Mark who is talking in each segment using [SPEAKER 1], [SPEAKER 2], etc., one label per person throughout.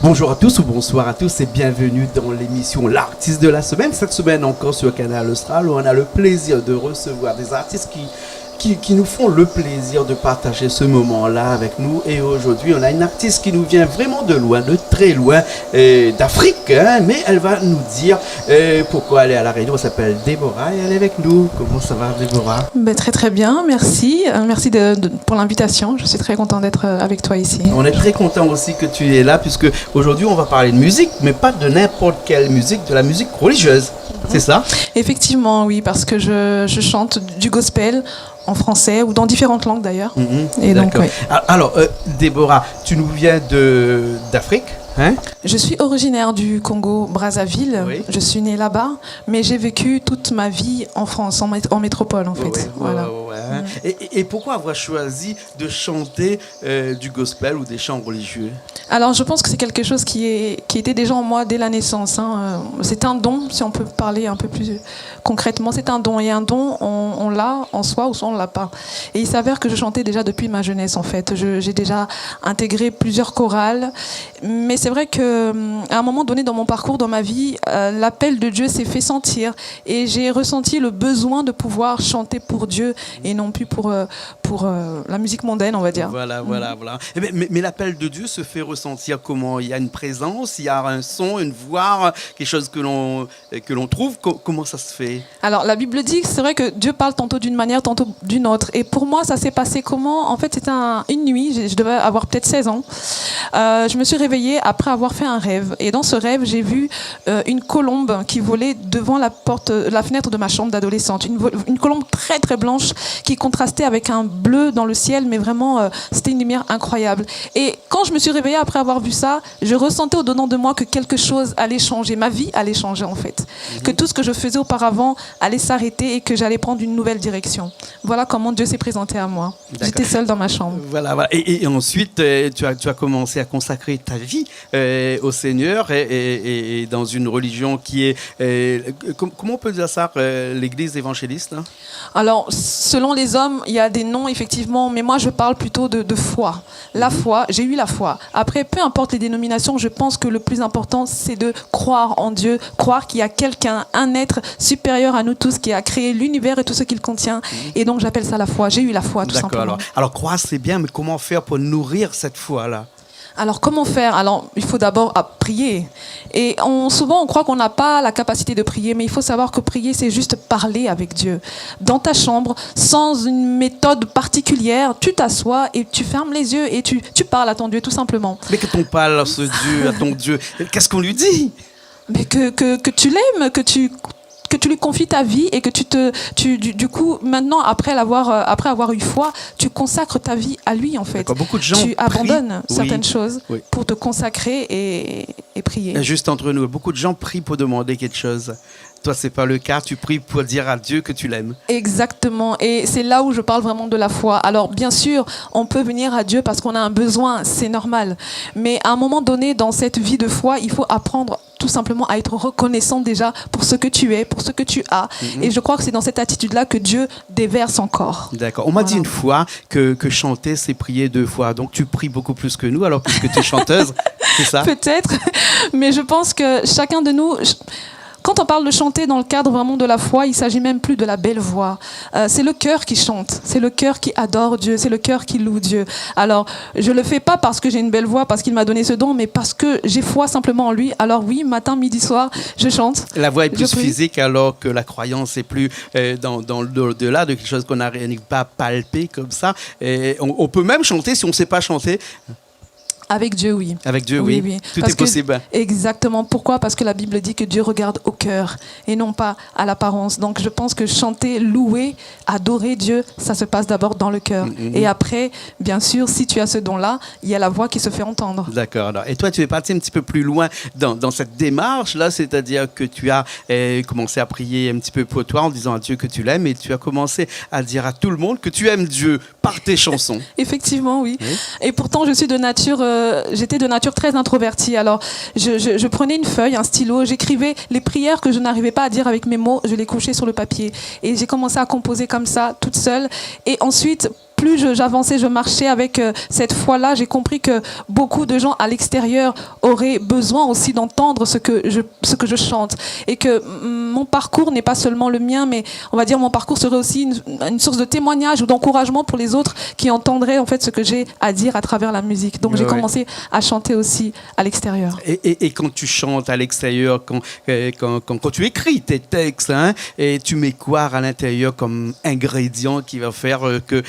[SPEAKER 1] Bonjour à tous ou bonsoir à tous et bienvenue dans l'émission L'artiste de la semaine. Cette semaine encore sur Canal Austral où on a le plaisir de recevoir des artistes qui nous font le plaisir de partager ce moment-là avec nous. Et aujourd'hui, on a une artiste qui nous vient vraiment de loin, de très loin, d'Afrique, hein, mais elle va nous dire pourquoi elle est à la radio. Elle s'appelle Déborah et elle est avec nous. Comment ça va, Déborah?
[SPEAKER 2] Très très bien, merci. Merci pour l'invitation. Je suis très content d'être avec toi ici.
[SPEAKER 1] On est très content aussi que tu es là, puisque aujourd'hui, on va parler de musique, mais pas de n'importe quelle musique, de la musique religieuse. C'est ça?
[SPEAKER 2] Effectivement, oui, parce que je chante du gospel en français ou dans différentes langues d'ailleurs. Et donc, oui.
[SPEAKER 1] Alors, Déborah, tu nous viens d'Afrique, hein?
[SPEAKER 2] Je suis originaire du Congo, Brazzaville. Oui. Je suis née là-bas, mais j'ai vécu toute ma vie en France, en métropole en fait.
[SPEAKER 1] Ouais,
[SPEAKER 2] voilà.
[SPEAKER 1] Et pourquoi avoir choisi de chanter du gospel ou des chants religieux?
[SPEAKER 2] Alors, je pense que c'est quelque chose qui était déjà en moi dès la naissance. Hein. C'est un don, si on peut parler un peu plus concrètement. C'est un don. Et un don, on l'a en soi ou soit on ne l'a pas. Et il s'avère que je chantais déjà depuis ma jeunesse, en fait. J'ai déjà intégré plusieurs chorales. Mais c'est vrai qu'à un moment donné dans mon parcours, dans ma vie, l'appel de Dieu s'est fait sentir. Et j'ai ressenti le besoin de pouvoir chanter pour Dieu et non plus pour la musique mondaine, on va dire.
[SPEAKER 1] Voilà. Mais l'appel de Dieu se fait ressentir comment? Il y a une présence, il y a un son, une voix, quelque chose que l'on trouve. Comment ça se fait?
[SPEAKER 2] Alors, la Bible dit que c'est vrai que Dieu parle tantôt d'une manière, tantôt d'une autre. Et pour moi, ça s'est passé comment? En fait, c'était une nuit, je devais avoir peut-être 16 ans. Je me suis réveillée après avoir fait un rêve. Et dans ce rêve, j'ai vu une colombe qui volait devant la fenêtre de ma chambre d'adolescente. Une colombe très, très blanche qui contrastait avec un bleu dans le ciel, mais vraiment, c'était une lumière incroyable. Et quand je me suis réveillée après avoir vu ça, je ressentais au-dedans de moi que quelque chose allait changer. Ma vie allait changer, en fait. Que tout ce que je faisais auparavant allait s'arrêter et que j'allais prendre une nouvelle direction. Voilà comment Dieu s'est présenté à moi. D'accord. J'étais seule dans ma chambre.
[SPEAKER 1] Voilà. Et ensuite, tu as commencé à consacrer ta vie au Seigneur et dans une religion qui est... comment on peut dire ça, l'église évangéliste, hein?
[SPEAKER 2] Alors, selon les hommes, il y a des noms, effectivement, mais moi, je parle plutôt de foi. La foi, j'ai eu la foi. Après, peu importe les dénominations, je pense que le plus important, c'est de croire en Dieu, croire qu'il y a quelqu'un, un être supérieur à nous tous qui a créé l'univers et tout ce qu'il contient. Et donc, j'appelle ça la foi. J'ai eu la foi, tout simplement.
[SPEAKER 1] Alors, croire, c'est bien, mais comment faire pour nourrir cette foi-là?
[SPEAKER 2] Alors, comment faire? Alors, il faut d'abord prier. Et souvent, on croit qu'on n'a pas la capacité de prier, mais il faut savoir que prier, c'est juste parler avec Dieu. Dans ta chambre, sans une méthode particulière, tu t'assois et tu fermes les yeux et tu parles à ton Dieu, tout simplement.
[SPEAKER 1] Mais quand on parle à ce Dieu, à ton Dieu, qu'est-ce qu'on lui dit?
[SPEAKER 2] Mais que tu l'aimes, que tu lui confies ta vie et que du coup, maintenant, après avoir eu foi, tu consacres ta vie à lui, en fait.
[SPEAKER 1] Beaucoup de gens
[SPEAKER 2] tu abandonnes
[SPEAKER 1] prient,
[SPEAKER 2] certaines choses pour te consacrer et prier.
[SPEAKER 1] Juste entre nous, beaucoup de gens prient pour demander quelque chose. Toi, c'est pas le cas. Tu pries pour dire à Dieu que tu l'aimes.
[SPEAKER 2] Exactement. Et c'est là où je parle vraiment de la foi. Alors, bien sûr, on peut venir à Dieu parce qu'on a un besoin. C'est normal. Mais à un moment donné, dans cette vie de foi, il faut apprendre tout simplement à être reconnaissant déjà pour ce que tu es, pour ce que tu as. Et je crois que c'est dans cette attitude-là que Dieu déverse encore.
[SPEAKER 1] D'accord. On m'a dit une fois que chanter, c'est prier 2 fois. Donc, tu pries beaucoup plus que nous, alors puisque tu es chanteuse, c'est ça?
[SPEAKER 2] Peut-être. Mais je pense que chacun de nous... Quand on parle de chanter dans le cadre vraiment de la foi, il ne s'agit même plus de la belle voix. C'est le cœur qui chante, c'est le cœur qui adore Dieu, c'est le cœur qui loue Dieu. Alors, je ne le fais pas parce que j'ai une belle voix, parce qu'il m'a donné ce don, mais parce que j'ai foi simplement en lui. Alors oui, matin, midi, soir, je chante.
[SPEAKER 1] La voix est plus physique alors que la croyance est plus dans l'au-delà de quelque chose qu'on n'arrive pas à palper comme ça. Et on peut même chanter si on ne sait pas chanter.
[SPEAKER 2] Avec Dieu, oui.
[SPEAKER 1] Avec Dieu, oui. Tout
[SPEAKER 2] Parce
[SPEAKER 1] est possible.
[SPEAKER 2] Exactement. Pourquoi? Parce que la Bible dit que Dieu regarde au cœur et non pas à l'apparence. Donc je pense que chanter, louer, adorer Dieu, ça se passe d'abord dans le cœur. Et après, bien sûr, si tu as ce don-là, il y a la voix qui se fait entendre.
[SPEAKER 1] D'accord. Et toi, tu es parti un petit peu plus loin dans cette démarche-là, c'est-à-dire que tu as commencé à prier un petit peu pour toi en disant à Dieu que tu l'aimes et tu as commencé à dire à tout le monde que tu aimes Dieu par tes chansons.
[SPEAKER 2] Effectivement, oui. Et pourtant, je suis de nature... j'étais de nature très introvertie. Alors, je prenais une feuille, un stylo, j'écrivais les prières que je n'arrivais pas à dire avec mes mots, je les couchais sur le papier. Et j'ai commencé à composer comme ça, toute seule. Et ensuite, plus j'avançais, je marchais avec cette foi-là, j'ai compris que beaucoup de gens à l'extérieur auraient besoin aussi d'entendre ce que je chante. Et que mon parcours n'est pas seulement le mien, mais on va dire mon parcours serait aussi une source de témoignage ou d'encouragement pour les autres qui entendraient en fait ce que j'ai à dire à travers la musique. Donc j'ai commencé à chanter aussi à l'extérieur.
[SPEAKER 1] Et quand tu chantes à l'extérieur, quand tu écris tes textes, hein, et tu mets quoi à l'intérieur comme ingrédient qui va faire que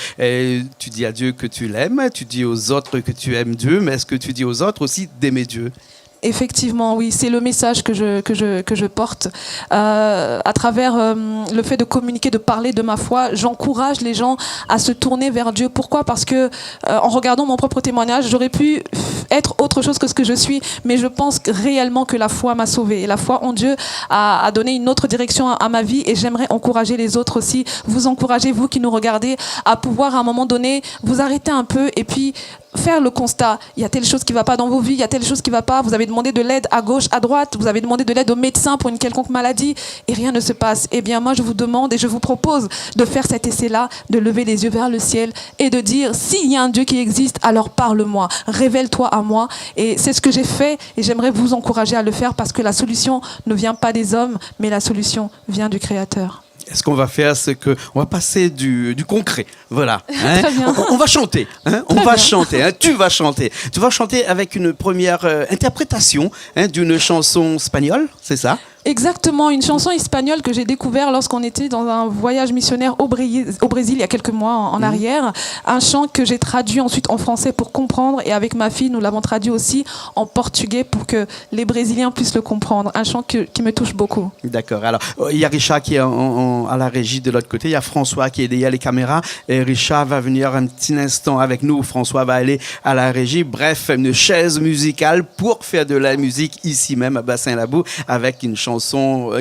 [SPEAKER 1] tu dis à Dieu que tu l'aimes, tu dis aux autres que tu aimes Dieu, mais est-ce que tu dis aux autres aussi d'aimer Dieu?
[SPEAKER 2] Effectivement, oui, c'est le message que je porte. À travers le fait de communiquer, de parler de ma foi, j'encourage les gens à se tourner vers Dieu. Pourquoi? Parce que en regardant mon propre témoignage, j'aurais pu être autre chose que ce que je suis, mais je pense réellement que la foi m'a sauvée. Et la foi en Dieu a donné une autre direction à ma vie et j'aimerais encourager les autres aussi, vous encourager, vous qui nous regardez, à pouvoir à un moment donné vous arrêter un peu et puis faire le constat. Il y a telle chose qui ne va pas dans vos vies, il y a telle chose qui ne va pas. Vous avez demandé de l'aide à gauche, à droite, vous avez demandé de l'aide au médecin pour une quelconque maladie et rien ne se passe. Eh bien, moi, je vous demande et je vous propose de faire cet essai-là, de lever les yeux vers le ciel et de dire, s'il y a un Dieu qui existe, alors parle-moi, révèle-toi à moi. Et c'est ce que j'ai fait et j'aimerais vous encourager à le faire parce que la solution ne vient pas des hommes, mais la solution vient du Créateur.
[SPEAKER 1] Ce qu'on va faire, c'est qu'on va passer du concret. Voilà. Hein.
[SPEAKER 2] Très bien.
[SPEAKER 1] On va chanter. Hein. On va chanter. Hein. Tu vas chanter. Tu vas chanter avec une première interprétation d'une chanson espagnole, c'est ça?
[SPEAKER 2] Exactement, une chanson espagnole que j'ai découvert lorsqu'on était dans un voyage missionnaire au Brésil il y a quelques mois en arrière. Un chant que j'ai traduit ensuite en français pour comprendre et avec ma fille, nous l'avons traduit aussi en portugais pour que les Brésiliens puissent le comprendre. Un chant qui me touche beaucoup.
[SPEAKER 1] D'accord. Alors, il y a Richard qui est à la régie de l'autre côté. Il y a François qui est derrière les caméras. Et Richard va venir un petit instant avec nous. François va aller à la régie. Bref, une chaise musicale pour faire de la musique ici même à Bassin-Labou avec une chanson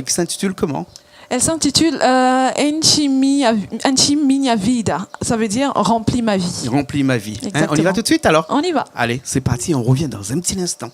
[SPEAKER 1] qui s'intitule comment?
[SPEAKER 2] Elle s'intitule Enchi minha vida. Ça veut dire remplis ma vie.
[SPEAKER 1] Remplis ma vie. Hein, on y va tout de suite alors?
[SPEAKER 2] On y va.
[SPEAKER 1] Allez, c'est parti, on revient dans un petit instant.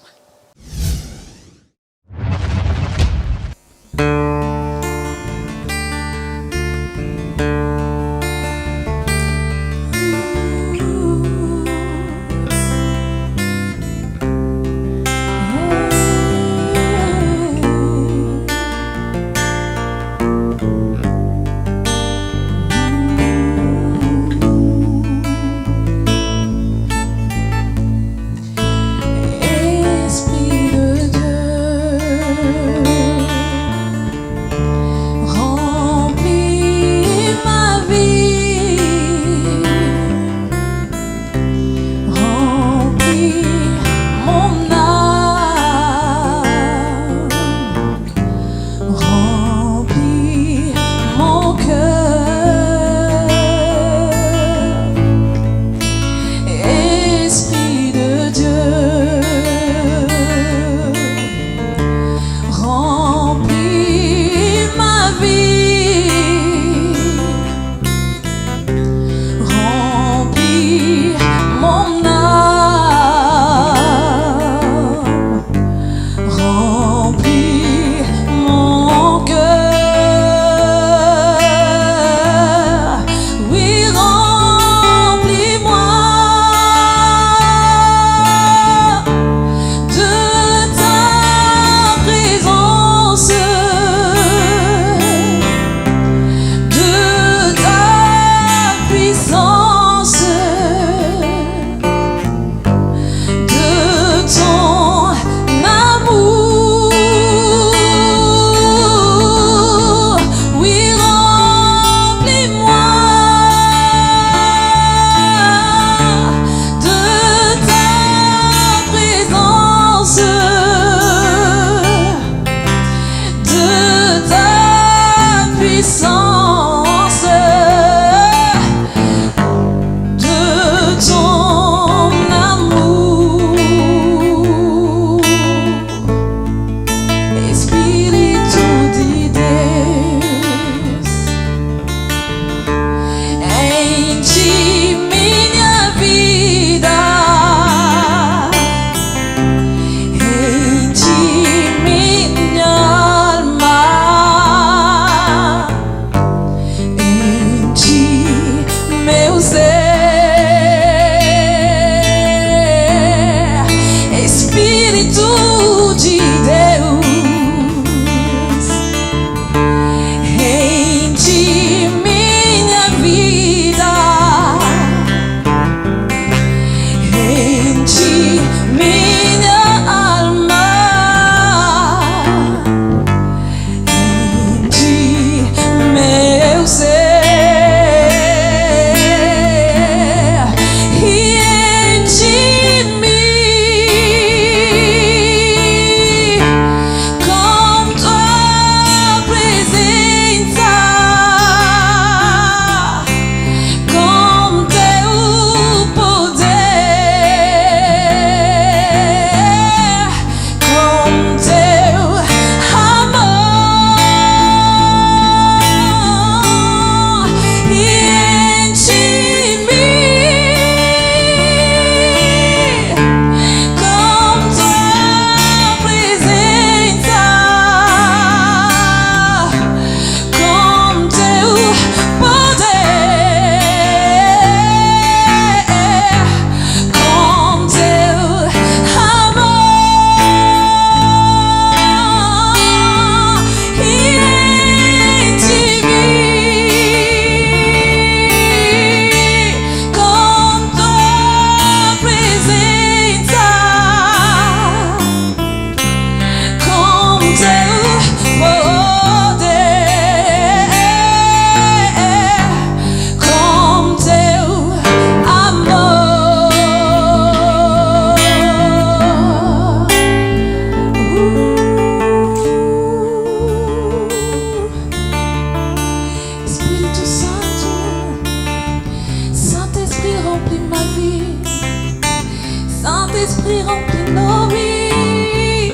[SPEAKER 2] l'Esprit remplit nos vies.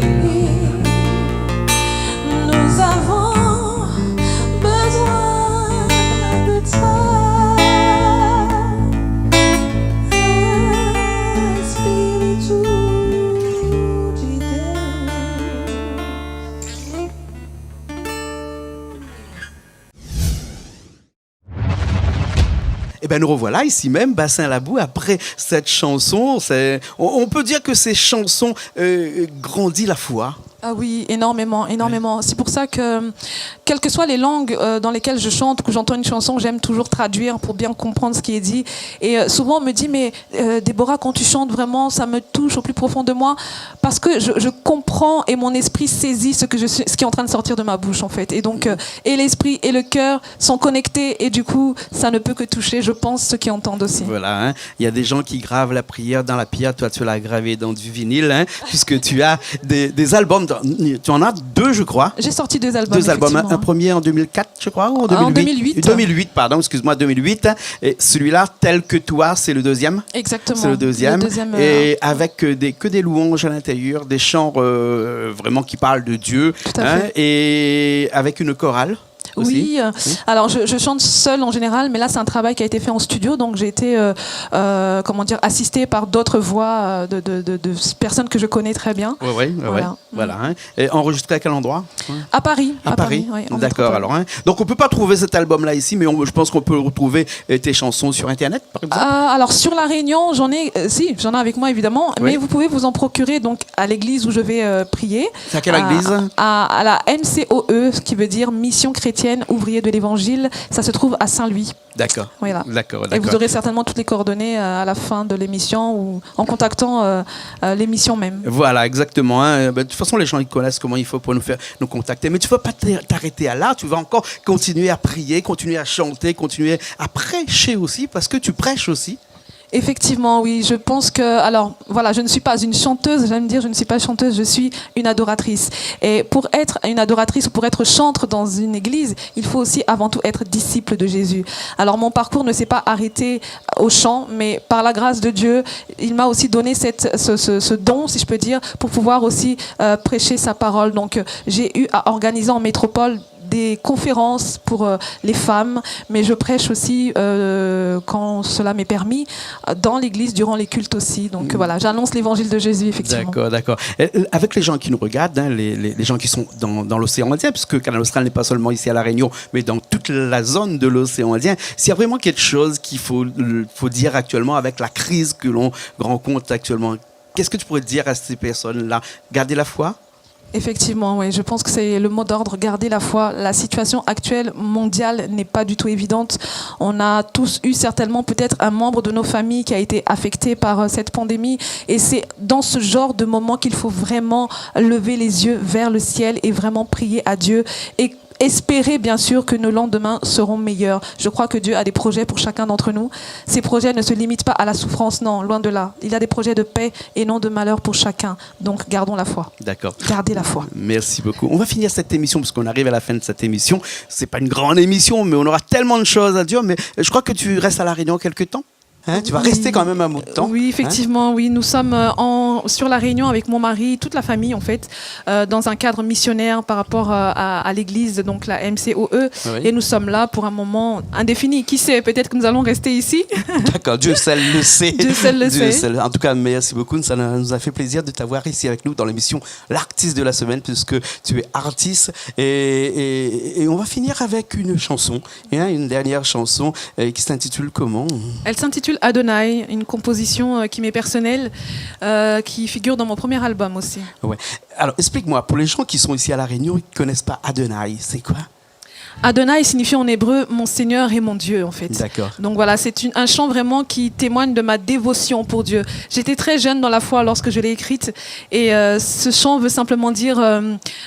[SPEAKER 2] Nous avons besoin de toi. Espírito de Deus.
[SPEAKER 1] Eh bien, nous revoilà ici même, Bassin-Labou, après cette chanson. On peut dire que ces chansons grandissent la foi.
[SPEAKER 2] Ah oui, énormément, énormément. C'est pour ça que, quelles que soient les langues dans lesquelles je chante, que j'entends une chanson, j'aime toujours traduire pour bien comprendre ce qui est dit. Et souvent, on me dit, mais Déborah, quand tu chantes vraiment, ça me touche au plus profond de moi, parce que je comprends et mon esprit saisit ce qui est en train de sortir de ma bouche, en fait. Et donc, et l'esprit et le cœur sont connectés, et du coup, ça ne peut que toucher, je pense, ceux qui entendent aussi.
[SPEAKER 1] Voilà, hein. Il y a des gens qui gravent la prière dans la pierre. Toi, tu l'as gravé dans du vinyle, hein, puisque tu as des albums. Tu en as 2, je crois.
[SPEAKER 2] J'ai sorti 2 albums.
[SPEAKER 1] 2 albums. Un premier en 2004, je crois, ou en 2008.
[SPEAKER 2] En 2008.
[SPEAKER 1] 2008, pardon, excuse-moi, 2008. Et celui-là, Tel que toi, c'est le deuxième.
[SPEAKER 2] Exactement.
[SPEAKER 1] C'est le deuxième. Et avec que des louanges à l'intérieur, des chants vraiment qui parlent de Dieu.
[SPEAKER 2] Tout à fait.
[SPEAKER 1] Et avec une chorale. Aussi.
[SPEAKER 2] Oui, alors je chante seule en général, mais là c'est un travail qui a été fait en studio, donc j'ai été assistée par d'autres voix de personnes que je connais très bien.
[SPEAKER 1] Voilà. Hein. Et enregistré à quel endroit?
[SPEAKER 2] À Paris.
[SPEAKER 1] À Paris.
[SPEAKER 2] Oui,
[SPEAKER 1] d'accord. Alors, hein. Donc on peut pas trouver cet album-là ici, mais je pense qu'on peut retrouver tes chansons sur Internet, par exemple.
[SPEAKER 2] Alors sur La Réunion, j'en ai avec moi évidemment, mais vous pouvez vous en procurer donc à l'église où je vais prier.
[SPEAKER 1] C'est à quelle église?
[SPEAKER 2] À la MCOE, ce qui veut dire Mission Chrétienne Ouvrier de l'Évangile. Ça se trouve à Saint-Louis.
[SPEAKER 1] D'accord.
[SPEAKER 2] Voilà.
[SPEAKER 1] D'accord.
[SPEAKER 2] Et vous aurez certainement toutes les coordonnées à la fin de l'émission ou en contactant l'émission même.
[SPEAKER 1] Voilà, exactement. Hein. De toute façon, les gens ils connaissent comment il faut pour nous contacter. Mais tu ne vas pas t'arrêter à là. Tu vas encore continuer à prier, continuer à chanter, continuer à prêcher aussi, parce que tu prêches aussi.
[SPEAKER 2] Effectivement, oui. Je pense que, alors, voilà, je ne suis pas une chanteuse. J'aime dire, je ne suis pas chanteuse, je suis une adoratrice. Et pour être une adoratrice ou pour être chantre dans une église, il faut aussi avant tout être disciple de Jésus. Alors, mon parcours ne s'est pas arrêté au chant, mais par la grâce de Dieu, il m'a aussi donné ce don, si je peux dire, pour pouvoir aussi prêcher sa parole. Donc, j'ai eu à organiser en métropole des conférences pour les femmes, mais je prêche aussi, quand cela m'est permis, dans l'église, durant les cultes aussi. Donc voilà, j'annonce l'évangile de Jésus, effectivement.
[SPEAKER 1] D'accord. Avec les gens qui nous regardent, hein, les gens qui sont dans l'océan Indien, puisque Canal Austral n'est pas seulement ici à La Réunion, mais dans toute la zone de l'océan Indien, s'il y a vraiment quelque chose qu'il faut dire actuellement avec la crise que l'on rencontre actuellement, qu'est-ce que tu pourrais dire à ces personnes-là? Garder la foi?
[SPEAKER 2] Effectivement, oui. Je pense que c'est le mot d'ordre, garder la foi. La situation actuelle mondiale n'est pas du tout évidente. On a tous eu certainement peut-être un membre de nos familles qui a été affecté par cette pandémie. Et c'est dans ce genre de moment qu'il faut vraiment lever les yeux vers le ciel et vraiment prier à Dieu. Et espérer bien sûr que nos lendemains seront meilleurs. Je crois que Dieu a des projets pour chacun d'entre nous. Ces projets ne se limitent pas à la souffrance, non, loin de là. Il a des projets de paix et non de malheur pour chacun. Donc gardons la foi.
[SPEAKER 1] D'accord.
[SPEAKER 2] Gardez la foi.
[SPEAKER 1] Merci beaucoup. On va finir cette émission parce qu'on arrive à la fin de cette émission. C'est pas une grande émission, mais on aura tellement de choses à dire. Mais je crois que tu restes à La Réunion quelques temps. Hein, tu vas rester quand même un bout de temps.
[SPEAKER 2] Oui, effectivement, oui. Nous sommes sur La Réunion avec mon mari, toute la famille en fait, dans un cadre missionnaire par rapport à l'église, donc la MCOE. Oui. Et nous sommes là pour un moment indéfini. Qui sait, peut-être que nous allons rester ici.
[SPEAKER 1] D'accord, Dieu seul le sait.
[SPEAKER 2] Dieu seul le sait.
[SPEAKER 1] En tout cas, merci beaucoup. Ça nous a fait plaisir de t'avoir ici avec nous dans l'émission L'artiste de la semaine, puisque tu es artiste. Et on va finir avec une chanson, une dernière chanson qui s'intitule comment?
[SPEAKER 2] Elle s'intitule Adonai, une composition qui m'est personnelle, qui figure dans mon premier album aussi.
[SPEAKER 1] Ouais. Alors, explique-moi, pour les gens qui sont ici à La Réunion et qui ne connaissent pas Adonai, c'est quoi?
[SPEAKER 2] Adonai signifie en hébreu « mon Seigneur et mon Dieu » en fait.
[SPEAKER 1] D'accord.
[SPEAKER 2] Donc voilà, c'est un chant vraiment qui témoigne de ma dévotion pour Dieu. J'étais très jeune dans la foi lorsque je l'ai écrite et ce chant veut simplement dire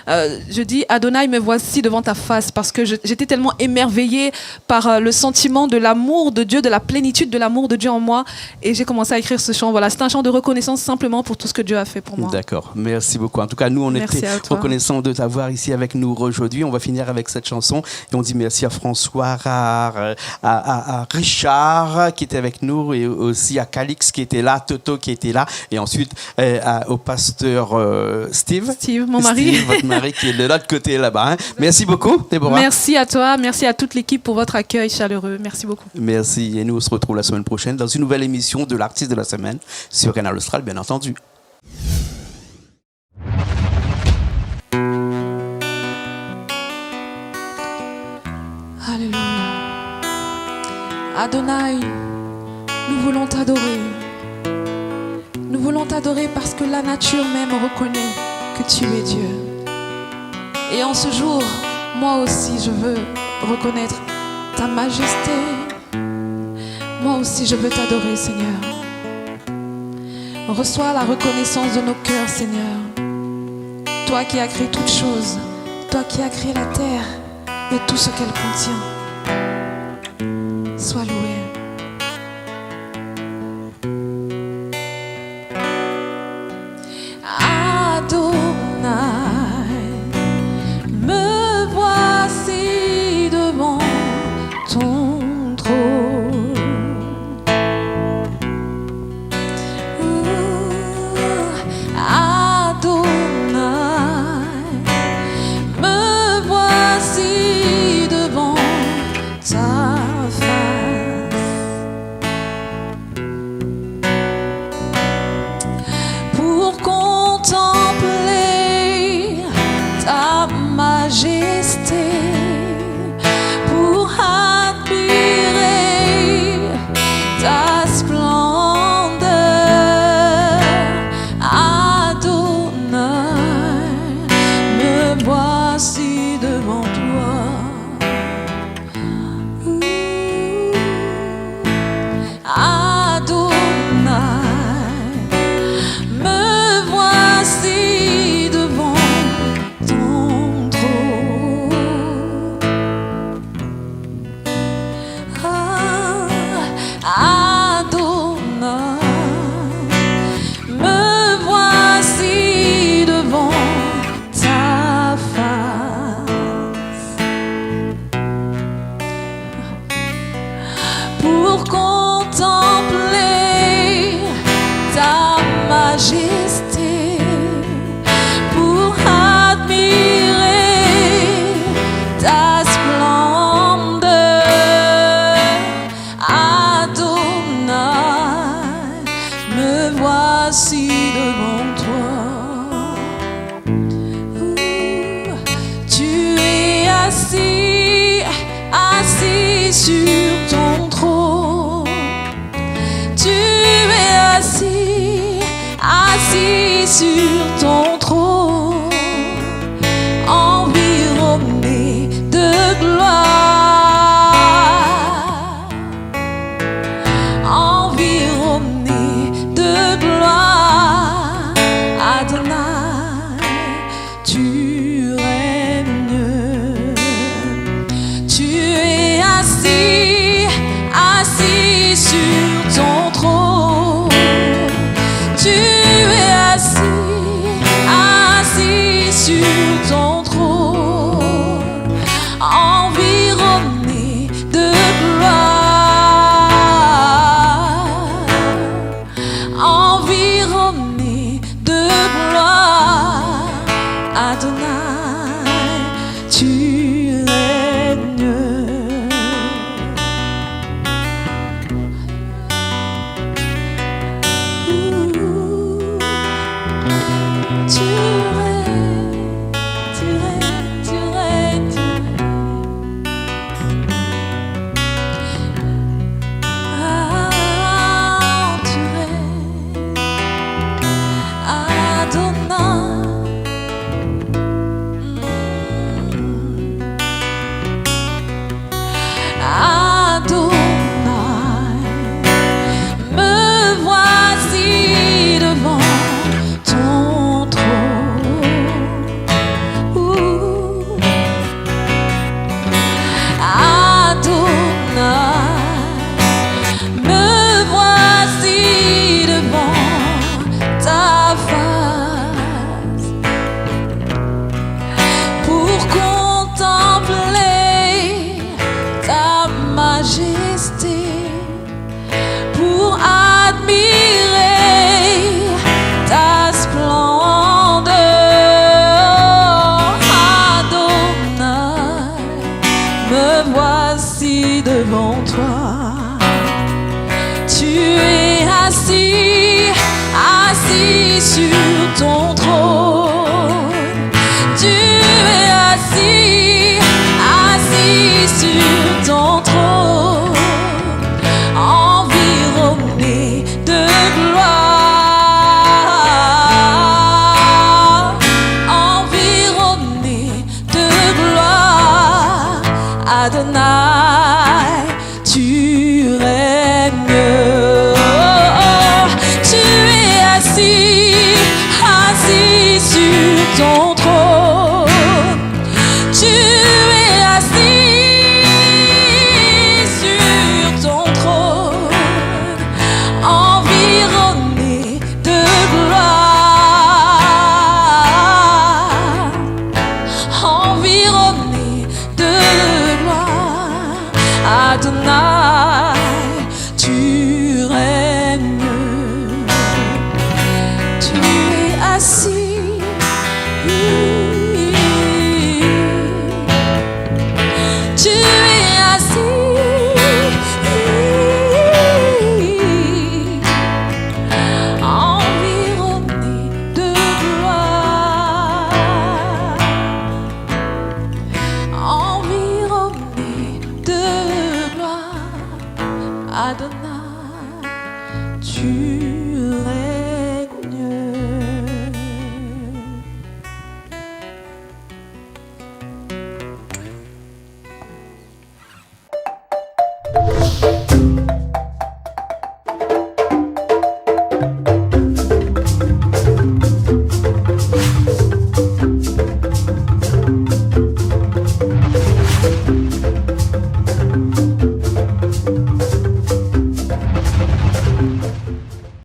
[SPEAKER 2] je dis « Adonai, me voici devant ta face » parce que j'étais tellement émerveillée par le sentiment de l'amour de Dieu, de la plénitude de l'amour de Dieu en moi et j'ai commencé à écrire ce chant. Voilà, c'est un chant de reconnaissance simplement pour tout ce que Dieu a fait pour moi.
[SPEAKER 1] D'accord, merci beaucoup. En tout cas, nous, on était reconnaissants de t'avoir ici avec nous aujourd'hui. On va finir avec cette chanson Et on dit merci à François, à Richard qui était avec nous et aussi à Calix qui était là, Toto qui était là. Et ensuite au pasteur Steve.
[SPEAKER 2] Steve, mon mari.
[SPEAKER 1] Steve, votre mari qui est de l'autre côté là-bas. Hein. Merci beaucoup, Déborah.
[SPEAKER 2] Merci à toi, merci à toute l'équipe pour votre accueil chaleureux. Merci beaucoup.
[SPEAKER 1] Merci. Et nous, on se retrouve la semaine prochaine dans une nouvelle émission de l'artiste de la semaine sur Canal Austral, bien entendu.
[SPEAKER 2] Alléluia. Adonai, nous voulons t'adorer. Nous voulons t'adorer parce que la nature même reconnaît que tu es Dieu. Et en ce jour, moi aussi, je veux reconnaître ta majesté. Moi aussi, je veux t'adorer, Seigneur. Reçois la reconnaissance de nos cœurs, Seigneur. Toi qui as créé toutes choses, toi qui as créé la terre et tout ce qu'elle contient. Sois loué.
[SPEAKER 3] Sur ton trône, environné de gloire, environné de gloire, Adonai, tu règnes, tu es assis, assis sur ton trône, tu es assis, assis, assis sur ton trône. Tu es assis, assis sur ton trône, environné de gloire, environné de gloire. Adonai, tu règnes. Tu es assis, assis sur ton trône. Tu es assis sur ton trône, environné de gloire, environné de gloire. Adonai, tu règnes. Tu es assis. Tu es assis, environné de gloire, environné de gloire. Adonai, tu règnes.